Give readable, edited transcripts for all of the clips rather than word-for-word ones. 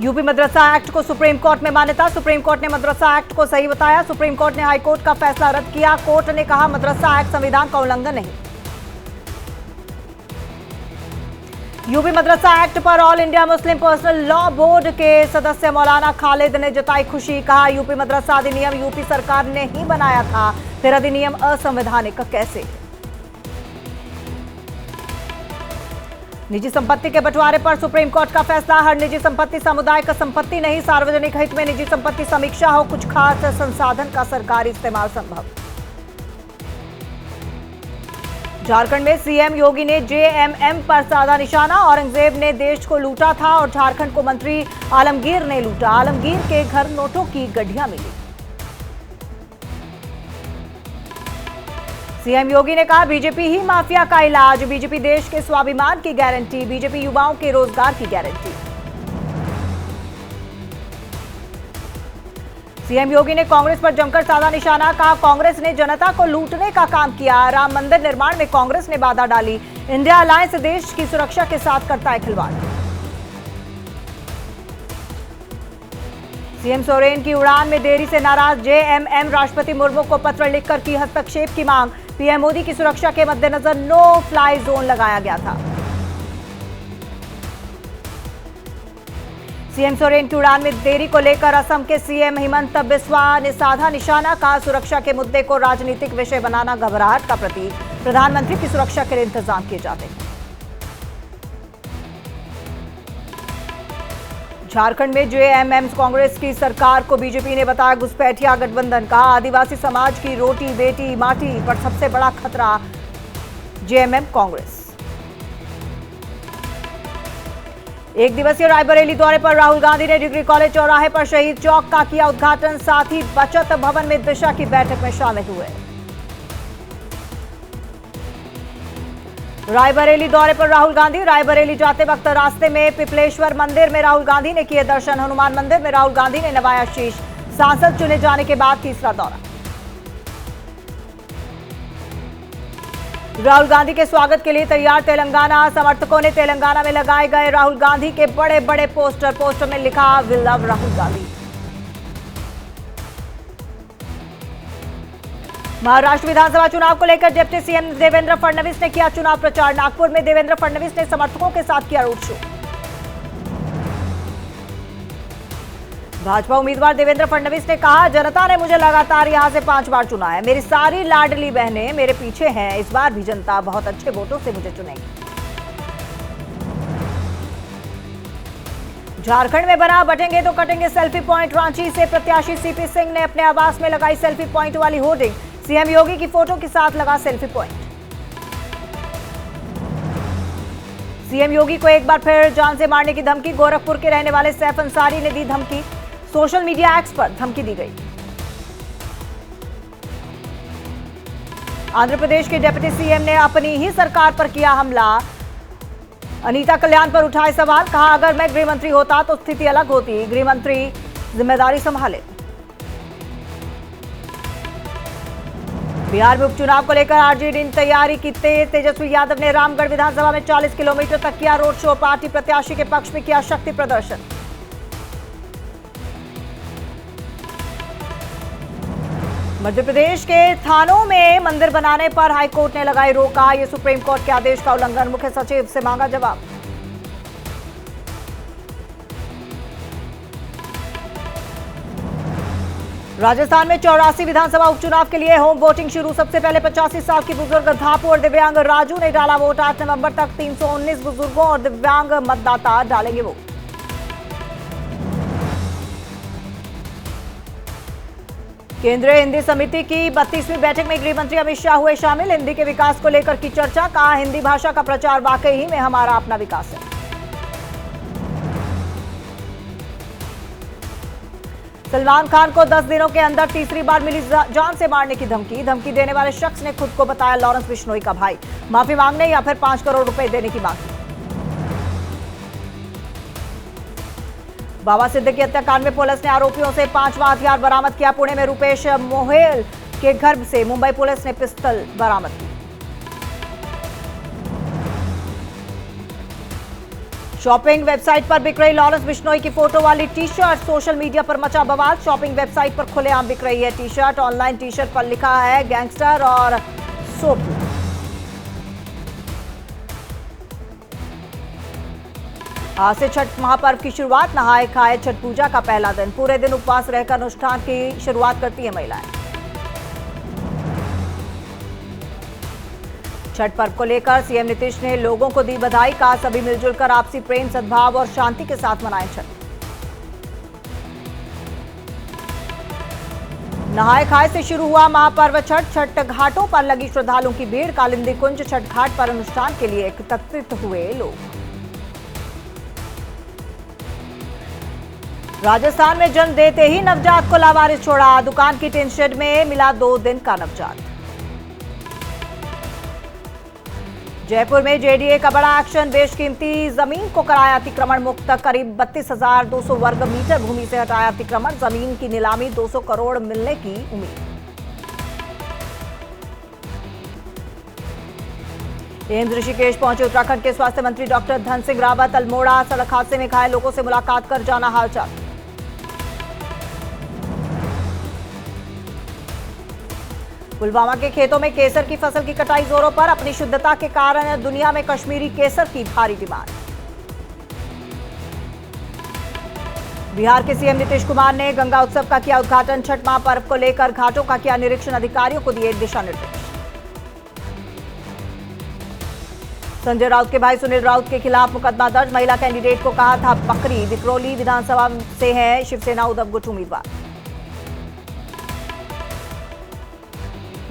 UP मदरसा act को supreme court में मान्यता। सुप्रीम कोर्ट ने मदरसा एक्ट को सही बताया। सुप्रीम कोर्ट ने हाई कोर्ट का फैसला रद्द किया। कोर्ट ने कहा मदरसा एक्ट संविधान का उल्लंघन नहीं। यूपी मदरसा एक्ट पर all India Muslim personal law board के सदस्य मौलाना खालिद ने जताई खुशी। कहा यूपी मदरसा अधिनियम यूपी सरकार ने ही बनाया था, फिर अधिनियम असंवैधानिक कैसे। निजी संपत्ति के बंटवारे पर सुप्रीम कोर्ट का फैसला। हर निजी संपत्ति समुदाय का संपत्ति नहीं, सार्वजनिक हित में निजी संपत्ति समीक्षा हो, कुछ खास संसाधन का सरकारी इस्तेमाल संभव। झारखंड में सीएम योगी ने जेएमएम पर साधा निशाना। औरंगजेब ने देश को लूटा था और झारखंड को मंत्री आलमगीर ने लूटा। आलमगीर के घर नोटों की गड्ढियां मिली। सीएम योगी ने कहा बीजेपी ही माफिया का इलाज। बीजेपी देश के स्वाभिमान की गारंटी, बीजेपी युवाओं के रोजगार की गारंटी। सीएम योगी ने कांग्रेस पर जमकर साधा निशाना। कहा कांग्रेस ने जनता को लूटने का काम किया। राम मंदिर निर्माण में कांग्रेस ने बाधा डाली। इंडिया अलायंस देश की सुरक्षा के साथ करता है खिलवाड़। सीएम सोरेन की उड़ान में देरी से नाराज जेएमएम। राष्ट्रपति मुर्मू को पत्र लिखकर की हस्तक्षेप की मांग। पीएम मोदी की सुरक्षा के मद्देनजर नो फ्लाई जोन लगाया गया था। सीएम सोरेन की उड़ान में देरी को लेकर असम के सीएम हिमंत बिस्वा ने साधा निशाना। कहा सुरक्षा के मुद्दे को राजनीतिक विषय बनाना घबराहट का प्रतीक। प्रधानमंत्री की सुरक्षा के लिए इंतजाम किए जाते हैं। झारखंड में जेएमएम कांग्रेस की सरकार को बीजेपी ने बताया घुसपैठिया गठबंधन। का आदिवासी समाज की रोटी बेटी माटी पर सबसे बड़ा खतरा जेएमएम कांग्रेस। एक दिवसीय रायबरेली दौरे पर राहुल गांधी ने डिग्री कॉलेज चौराहे पर शहीद चौक का किया उद्घाटन। साथ ही बचत भवन में दिशा की बैठक में शामिल हुए। रायबरेली दौरे पर राहुल गांधी। रायबरेली जाते वक्त रास्ते में पिपलेश्वर मंदिर में राहुल गांधी ने किए दर्शन। हनुमान मंदिर में राहुल गांधी ने नवाया शीश। सांसद चुने जाने के बाद तीसरा दौरा। राहुल गांधी के स्वागत के लिए तैयार तेलंगाना। समर्थकों ने तेलंगाना में लगाए गए राहुल गांधी के बड़े बड़े पोस्टर में लिखा वी लव राहुल गांधी। महाराष्ट्र विधानसभा चुनाव को लेकर डिप्टी सीएम देवेंद्र फडणवीस ने किया चुनाव प्रचार। नागपुर में देवेंद्र फडणवीस ने समर्थकों के साथ किया रोड शो। भाजपा उम्मीदवार देवेंद्र फडणवीस ने कहा जनता ने मुझे लगातार यहां से 5 बार चुना है। मेरी सारी लाडली बहनें मेरे पीछे हैं। इस बार भी जनता बहुत अच्छे वोटों से मुझे चुनेगी। झारखंड में बना बटेंगे तो कटेंगे सेल्फी पॉइंट। रांची से प्रत्याशी सीपी सिंह ने अपने आवास में लगाई सेल्फी पॉइंट वाली होर्डिंग। सीएम योगी की फोटो के साथ लगा सेल्फी पॉइंट। सीएम योगी को एक बार फिर जान से मारने की धमकी। गोरखपुर के रहने वाले सैफ अंसारी ने दी धमकी। सोशल मीडिया एक्स पर धमकी दी गई। आंध्र प्रदेश के डिप्टी सीएम ने अपनी ही सरकार पर किया हमला। अनीता कल्याण पर उठाए सवाल। कहा अगर मैं गृह मंत्री होता तो स्थिति अलग होती। गृह मंत्री जिम्मेदारी संभाले। बिहार में उपचुनाव को लेकर आरजेडी ने तैयारी की तेज। तेजस्वी यादव ने रामगढ़ विधानसभा में 40 किलोमीटर तक किया रोड शो। पार्टी प्रत्याशी के पक्ष में किया शक्ति प्रदर्शन। मध्य प्रदेश के थानों में मंदिर बनाने पर हाईकोर्ट ने लगाई रोक। कहा यह सुप्रीम कोर्ट के आदेश का उल्लंघन। मुख्य सचिव से मांगा जवाब। राजस्थान में 84 विधानसभा उपचुनाव के लिए होम वोटिंग शुरू। सबसे पहले 85 साल की बुजुर्ग धापू और दिव्यांग राजू ने डाला वोट। 8 नवंबर तक 319 बुजुर्गों और दिव्यांग मतदाता डालेंगे वोट। केंद्रीय हिंदी समिति की 32वीं बैठक में गृह मंत्री अमित शाह हुए शामिल। हिंदी के विकास को लेकर की चर्चा। कहा हिंदी भाषा का प्रचार वाकई ही में हमारा अपना विकास है। सलमान खान को 10 दिनों के अंदर तीसरी बार मिली जान से मारने की धमकी। धमकी देने वाले शख्स ने खुद को बताया लॉरेंस बिश्नोई का भाई। माफी मांगने या फिर 5 करोड़ रुपए देने की मांग की। बाबा सिद्दीकी हत्याकांड में पुलिस ने आरोपियों से 5वां हथियार बरामद किया। पुणे में रुपेश मोहेल के घर से मुंबई पुलिस ने पिस्टल बरामद की। शॉपिंग वेबसाइट पर बिक रही लॉरेंस बिश्नोई की फोटो वाली टी शर्ट, सोशल मीडिया पर मचा बवाल। शॉपिंग वेबसाइट पर खुलेआम बिक रही है T shirt. Online T shirt पर लिखा है गैंगस्टर और सोपू। आज से छठ महापर्व की शुरुआत। नहाए खाए छठ पूजा का पहला दिन। पूरे दिन उपवास रहकर अनुष्ठान की शुरुआत करती है महिलाएं। छठ पर्व को लेकर सीएम नीतीश ने लोगों को दी बधाई। कहा सभी मिलजुल कर आपसी प्रेम, सद्भाव और शांति के साथ मनाएं छठ। नहाए खाए से शुरू हुआ महापर्व छठ। छठ घाटों पर लगी श्रद्धालुओं की भीड़। कालिंदी कुंज छठ घाट पर अनुष्ठान के लिए एकत्रित हुए लोग। राजस्थान में जन्म देते ही नवजात को लावारिस छोड़ा। दुकान की टिन शेड में मिला 2 दिन का नवजात। जयपुर में जेडीए का बड़ा एक्शन। बेशकीमती जमीन को कराया अतिक्रमण मुक्त। करीब 32,200 वर्ग मीटर भूमि से हटाया अतिक्रमण। जमीन की नीलामी 200 करोड़ मिलने की उम्मीद। एम्स ऋषिकेश पहुंचे उत्तराखंड के स्वास्थ्य मंत्री डॉक्टर धन सिंह रावत। अल्मोड़ा सड़क हादसे में घायल लोगों से मुलाकात कर जाना हालचाल। पुलवामा के खेतों में केसर की फसल की कटाई जोरों पर। अपनी शुद्धता के कारण दुनिया में कश्मीरी केसर की भारी डिमांड। बिहार के सीएम नीतीश कुमार ने गंगा उत्सव का किया उद्घाटन। छठ महापर्व को लेकर घाटों का किया निरीक्षण। अधिकारियों को दिए दिशा निर्देश। संजय राउत के भाई सुनील राउत के खिलाफ मुकदमा दर्ज। महिला कैंडिडेट को कहा था बकरी। विक्रोली विधानसभा से है शिवसेना उद्धव गुट उम्मीदवार।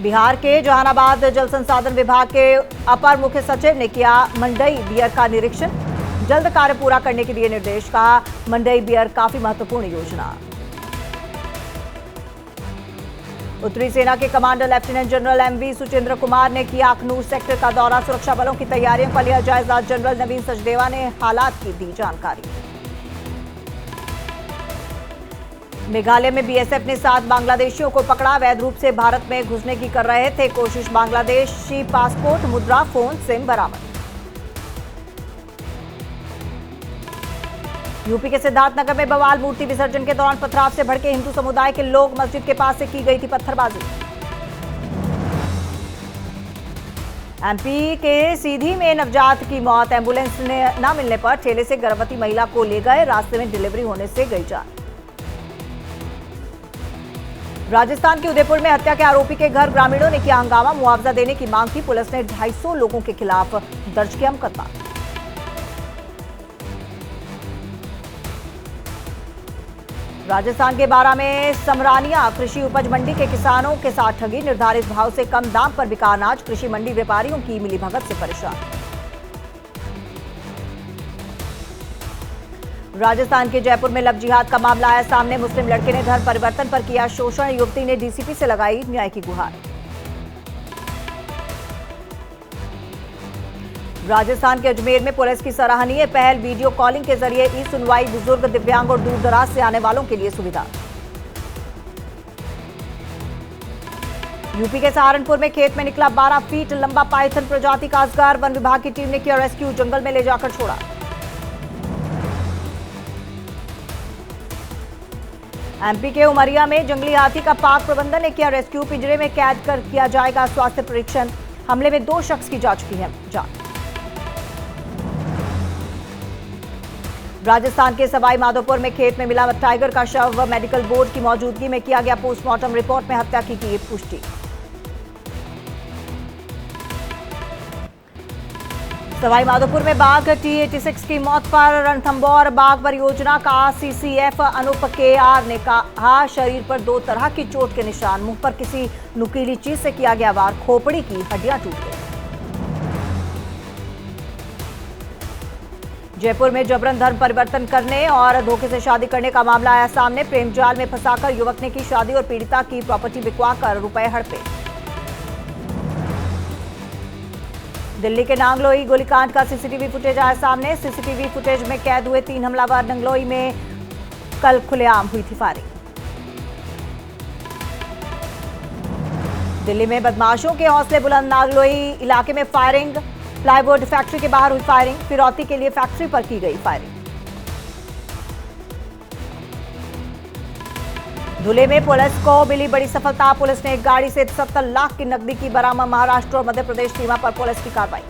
बिहार के जहानाबाद जल संसाधन विभाग के अपर मुख्य सचिव ने किया मंडई बियर का निरीक्षण। जल्द कार्य पूरा करने के दिए निर्देश। कहा मंडई बियर काफी महत्वपूर्ण योजना। उत्तरी सेना के commander lieutenant general MV Suchindra Kumar ने किया अखनूर सेक्टर का दौरा। सुरक्षा बलों की तैयारियों का लिया जायजा। जनरल नवीन सचदेवा ने हालात की दी जानकारी। मेघालय में बीएसएफ ने 7 बांग्लादेशियों को पकड़ा। अवैध रूप से भारत में घुसने की कर रहे थे कोशिश। बांग्लादेशी पासपोर्ट, मुद्रा, फोन, सिम बरामद। यूपी के सिद्धार्थनगर में बवाल। मूर्ति विसर्जन के दौरान पथराव से भड़के हिंदू समुदाय के लोग। मस्जिद के पास से की गई थी पत्थरबाजी। एमपी के सीधी में नवजात की मौत। एम्बुलेंस ने न मिलने पर ठेले से गर्भवती महिला को ले गए। रास्ते में डिलीवरी होने से गई जान। राजस्थान के उदयपुर में हत्या के आरोपी के घर ग्रामीणों ने किया हंगामा। मुआवजा देने की मांग की। पुलिस ने 250 लोगों के खिलाफ दर्ज किया मुकदमा। राजस्थान के बारां में समरानिया कृषि उपज मंडी के किसानों के साथ ठगी। निर्धारित भाव से कम दाम पर बिका अनाज। कृषि मंडी व्यापारियों की मिलीभगत से परेशान। राजस्थान के जयपुर में लव जिहाद का मामला आया सामने। मुस्लिम लड़के ने धर्म परिवर्तन पर किया शोषण। युवती ने डीसीपी से लगाई न्याय की गुहार। राजस्थान के अजमेर में पुलिस की सराहनीय पहल। वीडियो कॉलिंग के जरिए ई सुनवाई। बुजुर्ग, दिव्यांग और दूर दराज से आने वालों के लिए सुविधा। यूपी के सहारनपुर में खेत में निकला 12 फीट लंबा पाइथन प्रजाति का अजगर। वन विभाग की टीम ने किया रेस्क्यू। जंगल में ले जाकर छोड़ा। एमपी के उमरिया में जंगली हाथी का पाक प्रबंधन ने किया रेस्क्यू। पिंजरे में कैद कर किया जाएगा स्वास्थ्य परीक्षण। हमले में 2 शख्स की जा चुकी है जान। राजस्थान के सवाई माधोपुर में खेत में मिला टाइगर का शव। मेडिकल बोर्ड की मौजूदगी में किया गया पोस्टमार्टम। रिपोर्ट में हत्या की पुष्टि। सवाई माधोपुर में बाघ T86 की मौत पर रणथंभौर बाघ परियोजना का सीसीएफ अनूप KR ने कहा शरीर पर 2 तरह की चोट के निशान। मुंह पर किसी नुकीली चीज से किया गया वार। खोपड़ी की हड्डियां टूट गई। जयपुर में जबरन धर्म परिवर्तन करने और धोखे से शादी करने का मामला आया सामने। प्रेम जाल में फंसाकर युवक ने की शादी और पीड़िता की प्रॉपर्टी बिकवाकर रुपए हड़पे। दिल्ली के नांगलोई गोलीकांड का सीसीटीवी फुटेज आया सामने। सीसीटीवी फुटेज में कैद हुए 3 हमलावर। नांगलोई में कल खुलेआम हुई थी फायरिंग। दिल्ली में बदमाशों के हौसले बुलंद। नांगलोई इलाके में फायरिंग। प्लाईवुड फैक्ट्री के बाहर हुई फायरिंग, फिरौती के लिए फैक्ट्री पर की गई फायरिंग। धुले में पुलिस को मिली बड़ी सफलता, पुलिस ने एक गाड़ी से 70 लाख की नकदी की बरामद, महाराष्ट्र और मध्य प्रदेश सीमा पर पुलिस की कार्रवाई।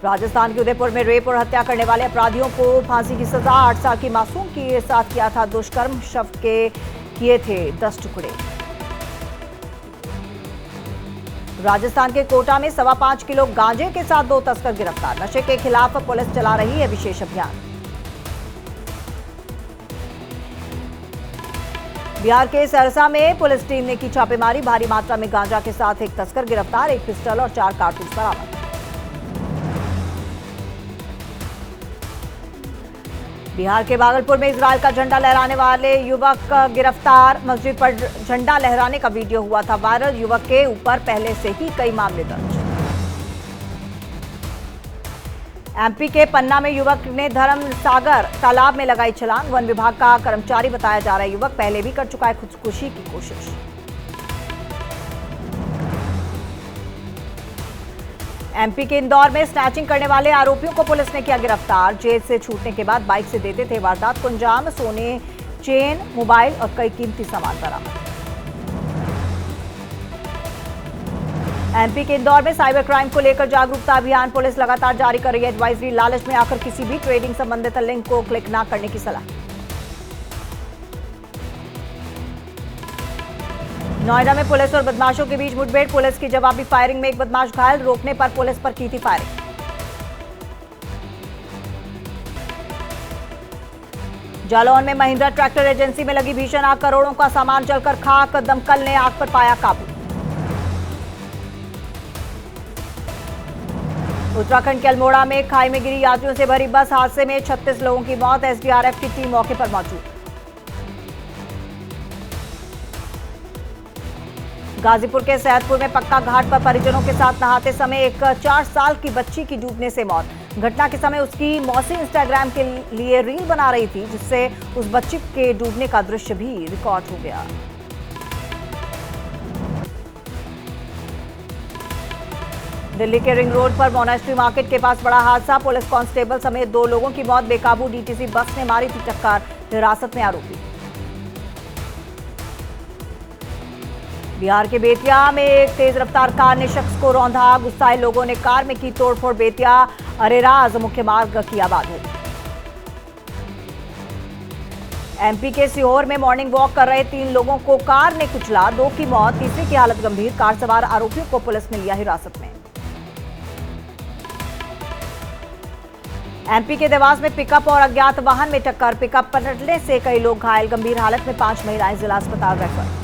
राजस्थान के उदयपुर में रेप और हत्या करने वाले अपराधियों को फांसी की सजा, 8 साल की मासूम के साथ किया था दुष्कर्म, शव के किए थे 10 टुकड़े। राजस्थान के कोटा में 5.25 किलो गांजे के साथ 2 तस्कर गिरफ्तार, नशे के खिलाफ पुलिस चला रही है विशेष अभियान। बिहार के सहरसा में पुलिस टीम ने की छापेमारी, भारी मात्रा में गांजा के साथ एक तस्कर गिरफ्तार, 1 पिस्टल और 4 कारतूस बरामद। बिहार के भागलपुर में इजरायल का झंडा लहराने वाले युवक गिरफ्तार, मस्जिद पर झंडा लहराने का वीडियो हुआ था वायरल, युवक के ऊपर पहले से ही कई मामले दर्ज। एमपी के पन्ना में युवक ने धर्मसागर तालाब में लगाई छलांग, वन विभाग का कर्मचारी बताया जा रहा है युवक पहले भी कर चुका है खुदकुशी की कोशिश। एमपी के इंदौर में स्नैचिंग करने वाले आरोपियों को पुलिस ने किया गिरफ्तार, जेल से छूटने के बाद बाइक से देते थे वारदात को अंजाम, सोने, चेन, मोबाइल और कई कीमती सामान बरामद। एमपी के इंदौर में साइबर क्राइम को लेकर जागरूकता अभियान, पुलिस लगातार जारी कर रही है एडवाइजरी, लालच में आकर किसी भी ट्रेडिंग संबंधित लिंक को क्लिक न करने की सलाह। नोएडा में पुलिस और बदमाशों के बीच मुठभेड़, पुलिस की जवाबी फायरिंग में एक बदमाश घायल, रोकने पर पुलिस पर की थी फायरिंग। जालौन में महिंद्रा ट्रैक्टर एजेंसी में लगी भीषण आग, करोड़ों का सामान जलकर खाक, दमकल ने आग पर पाया काबू। उत्तराखंड के अल्मोड़ा में खाई में गिरी यात्रियों से भरी बस, हादसे में 36 लोगों की मौत, एसडीआरएफ की टीम मौके पर मौजूद। गाजीपुर के सैदपुर में पक्का घाट पर परिजनों के साथ नहाते समय एक 4 साल की बच्ची की डूबने से मौत, घटना के समय उसकी मौसी इंस्टाग्राम के लिए रील बना रही थी, जिससे उस बच्ची के डूबने का दृश्य भी रिकॉर्ड हो गया। दिल्ली के रिंग रोड पर मोनेस्ट्री मार्केट के पास बड़ा हादसा, पुलिस कांस्टेबल समेत 2 लोगों की मौत, बेकाबू डीटीसी बस ने मारी थी टक्कर, हिरासत में आरोपी। बिहार के बेतिया में एक तेज रफ्तार कार ने शख्स को रौंदा, गुस्साए लोगों ने कार में की तोड़फोड़, बेतिया अरेराज मुख्य मार्ग किया बाधित। एमपी के सीहोर में मॉर्निंग वॉक कर रहे 3 लोगों को कार ने कुचला, 2 की मौत, तीसरे की हालत गंभीर, कार सवार आरोपियों को पुलिस ने लिया हिरासत में। एमपी के देवास में पिकअप और अज्ञात वाहन में टक्कर, पिकअप पलटने से कई लोग घायल, गंभीर हालत में 5 महिलाएं जिला अस्पताल रेफर।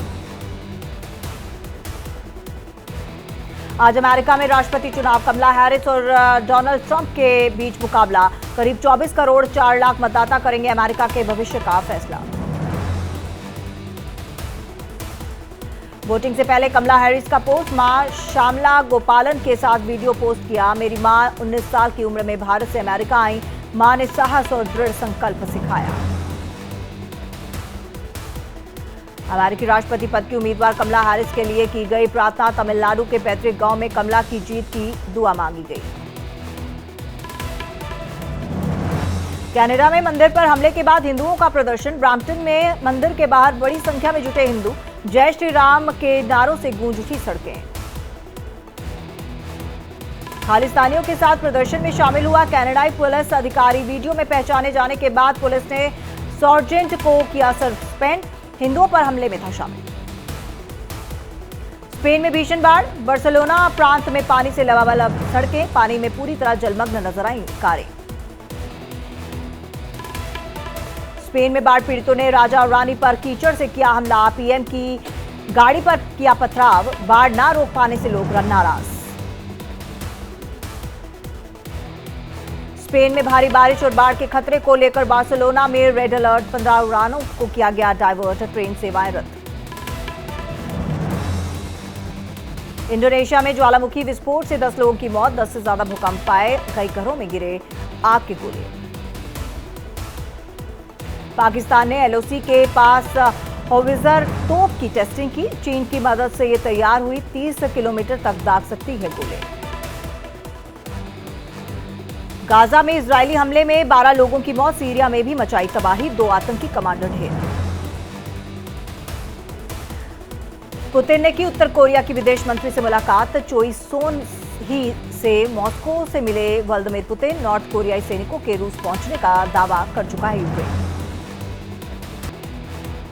आज अमेरिका में राष्ट्रपति चुनाव, कमला हैरिस और डोनाल्ड ट्रंप के बीच मुकाबला, करीब 24 करोड़ 4 लाख मतदाता करेंगे अमेरिका के भविष्य का फैसला। वोटिंग से पहले कमला हैरिस का पोस्ट, मां श्यामला गोपालन के साथ वीडियो पोस्ट किया, मेरी मां 19 साल की उम्र में भारत से अमेरिका आई, मां ने साहस और दृढ़ संकल्प सिखाया। अमेरिकी राष्ट्रपति पद की उम्मीदवार कमला हैरिस के लिए की गई प्रार्थना, तमिलनाडु के पैतृक गांव में कमला की जीत की दुआ मांगी गई। कनाडा में मंदिर पर हमले के बाद हिंदुओं का प्रदर्शन, ब्रैम्पटन में मंदिर के बाहर बड़ी संख्या में जुटे हिंदू, जय श्री राम के नारों से गूंज उठी सड़कें। खालिस्तानियों के साथ प्रदर्शन में शामिल हुआ कनाडाई पुलिस अधिकारी, वीडियो में पहचाने जाने के बाद पुलिस ने सर्जेंट को किया सस्पेंड, हिंदुओं पर हमले में था शामिल। स्पेन में भीषण बाढ़, बार्सिलोना प्रांत में पानी से लबालब सड़कें, पानी में पूरी तरह जलमग्न नजर आई कारें। स्पेन में बाढ़ पीड़ितों ने राजा और रानी पर कीचड़ से किया हमला, पीएम की गाड़ी पर किया पथराव, बाढ़ ना रोक पाने से लोग नाराज। स्पेन में भारी बारिश और बाढ़ के खतरे को लेकर बार्सिलोना में रेड अलर्ट, 15 उड़ानों को किया गया डाइवर्ट, ट्रेन सेवाएं रद्द। इंडोनेशिया में ज्वालामुखी विस्फोट से 10 लोगों की मौत, 10 से ज्यादा भूकंप आए, कई घरों में गिरे आग के गोले। पाकिस्तान ने एलओसी के पास होविज़र तोप की टेस्टिंग की। चीन की मदद से ये तैयार हुई, 30 किलोमीटर तक दाग सकती है गोले। गाजा में इजरायली हमले में 12 लोगों की मौत, सीरिया में भी मचाई तबाही, 2 आतंकी कमांडर ढेर। पुतिन ने की उत्तर कोरिया की विदेश मंत्री से मुलाकात। चोइसोन ही से मॉस्को से मिले व्लादिमीर पुतिन। नॉर्थ कोरियाई सैनिकों के रूस पहुंचने का दावा कर चुका है यूक्रेन।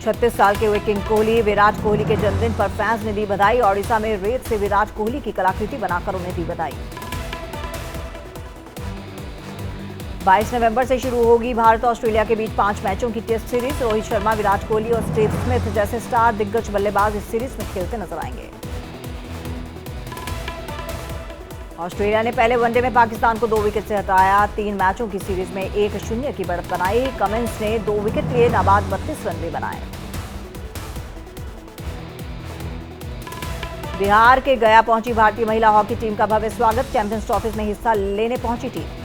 36 साल के हुए किंग कोहली, विराट कोहली के जन्मदिन पर फैंस ने दी बधाई। ओडिशा में रेत से विराट कोहली की कलाकृति बनाकर उन्हें दी बधाई। 22 नवंबर से शुरू होगी भारत और ऑस्ट्रेलिया के बीच 5 मैचों की टेस्ट सीरीज। रोहित शर्मा, विराट कोहली और स्टीव स्मिथ जैसे स्टार दिग्गज बल्लेबाज इस सीरीज में खेलते नजर आएंगे। ऑस्ट्रेलिया ने पहले वनडे में पाकिस्तान को 2 विकेट से हटाया। 3 मैचों की सीरीज में 1-0 की बढ़त बनाई। कमिंस ने 2 विकेट लिए, नाबाद 32 रन भी बनाए। बिहार के गया पहुंची भारतीय महिला हॉकी टीम का भव्य स्वागत। चैंपियंस ट्रॉफी में हिस्सा लेने पहुंची टीम।